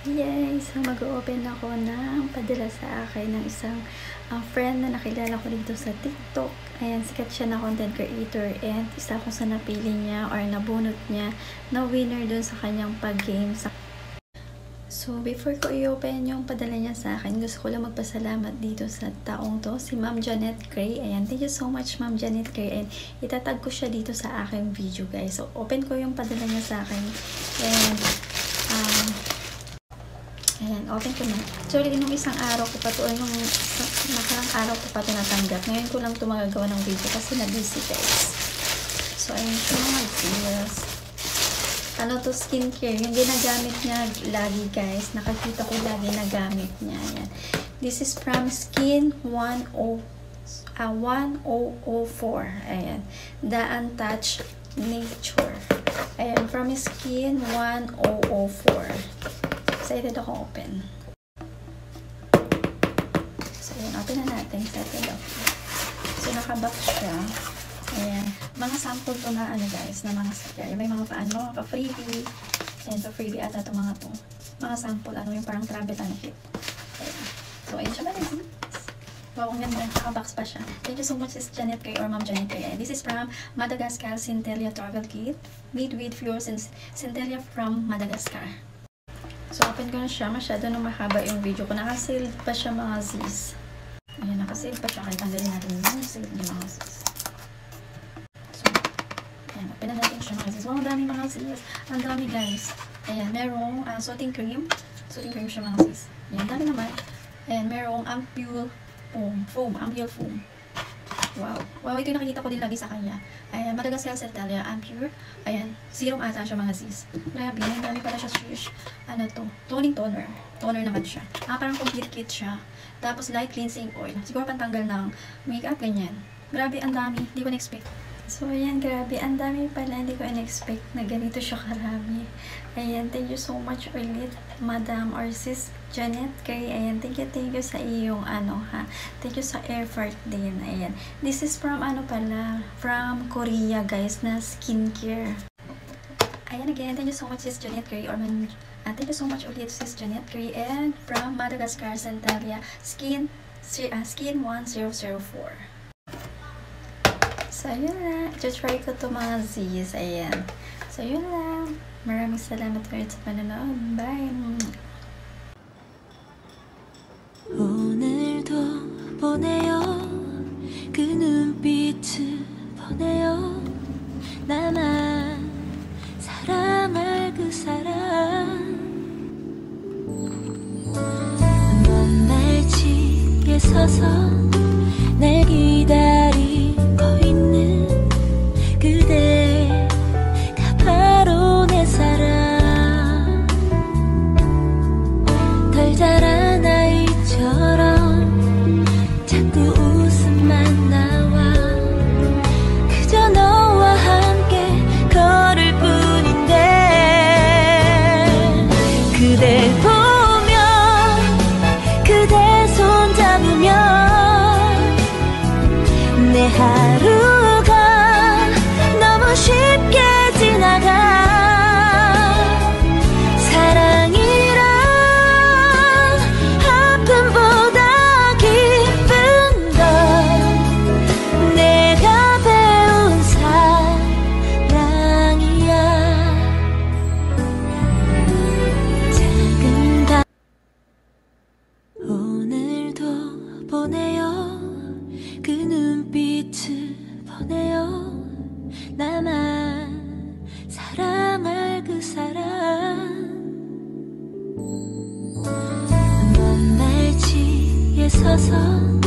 Yay! So, mag-open ako ng padala sa akin ng isang friend na nakilala ko dito sa TikTok. Ayan, sikat siya na content creator and isa ko sa napili niya or nabunot niya na winner dun sa kanyang pag-game. So, before ko i-open yung padala niya sa akin, gusto ko lang magpasalamat dito sa taong to, si Ma'am Janet Gray. Ayan, thank you so much Ma'am Janet Gray and itatag ko siya dito sa aking video, guys. So, open ko yung padala niya sa akin and ayan, open ko na. Actually, nung isang araw ko pa to, nung nakarang araw ko pa to natanggap. Ngayon ko lang ito magagawa ng video kasi na-busy, guys. So, ayun siya mga deals. Ano to, skincare. Yung ginagamit niya lagi, guys. Nakakita ko lagi na gamit niya. Ayan. This is from Skin 1004. Ayan. The Untouched Nature. Ayan, from Skin 1004. Excited ako open. So, ayan. Open na natin. Excited ako. So, nakabox siya. Ayan. Mga sample to na ano guys, na mga sticker. May mga paano, mga pa-freebie. Ayan, pa-freebie ata ito mga to. Mga sample, ano yung parang travel ano kit. Ayan. So, ayan siya ba rin? Wow, ang ganda. Nakabox pa siya. Thank you so much, Sis Janet Gray or Ma'am Janet Gray. This is from Madagascar Centella Travel Kit. Made with pure Centella from Madagascar. So, open ko na siya. Masyado nung mahaba yung video ko. Nakasealed pa siya mga sis. Ayan, nakasealed pa siya. Kahit tanggalin natin yung sealed niya mga sis. So, ayan. Open na natin siya mga sis. Wow, dami mga sis. Ang dami guys. Ayan, merong soothing cream. Soothing cream siya mga sis. Ayan, dami naman. Ayan, merong ampule foam. Ampule foam. Wow. Wow, ito yung nakikita ko din lagi sa kanya. Ayan, Madagascar Centella, Ampure. Ayan, serum ata siya mga sis. Grabe, ang dami pala siya swish. Ano to? Toning toner. Toner naman siya. Parang complete kit siya. Tapos light cleansing oil. Siguro pantanggal ng makeup, ganyan. Grabe, ang dami. Hindi ko na-expect. So, ayan, grabe. Ang dami pala. Hindi ko na-expect na ganito siya karami. Ayan, thank you so much ulit, Madam or Sis Janet Gray. Ayan, thank you sa iyong ano ha. Thank you sa effort din. Ayan. This is from ano pala, from Korea guys, na skincare. Ayan again, thank you so much Sis Janet Gray or thank you so much ulit Sis Janet Gray and from Madagascar Centella Skin 1004. So, yun lang. I-try ko to mga sis. Ayan. So, yun lang. Maraming salamat ulit sa panonood. Bye! 오늘도 보내요 그 눈빛을 보내요 나만 사랑할 그 사람 먼 날치에 서서 날 기다리고 있는 그대가 바로 내 사랑 덜 자란 아이처럼 자꾸 웃음만 나와 그저 너와 함께 걸을 뿐인데 그댈 보며 그대 손 잡으며 내 하루가 너무 쉽게 지나가 사랑이란 아픔보다 기쁜 걸 내가 배운 사랑이야 작은 밤 오늘도 보내요 그 눈빛을 보내요 나만 사랑할 그 사람 먼 날치에 서서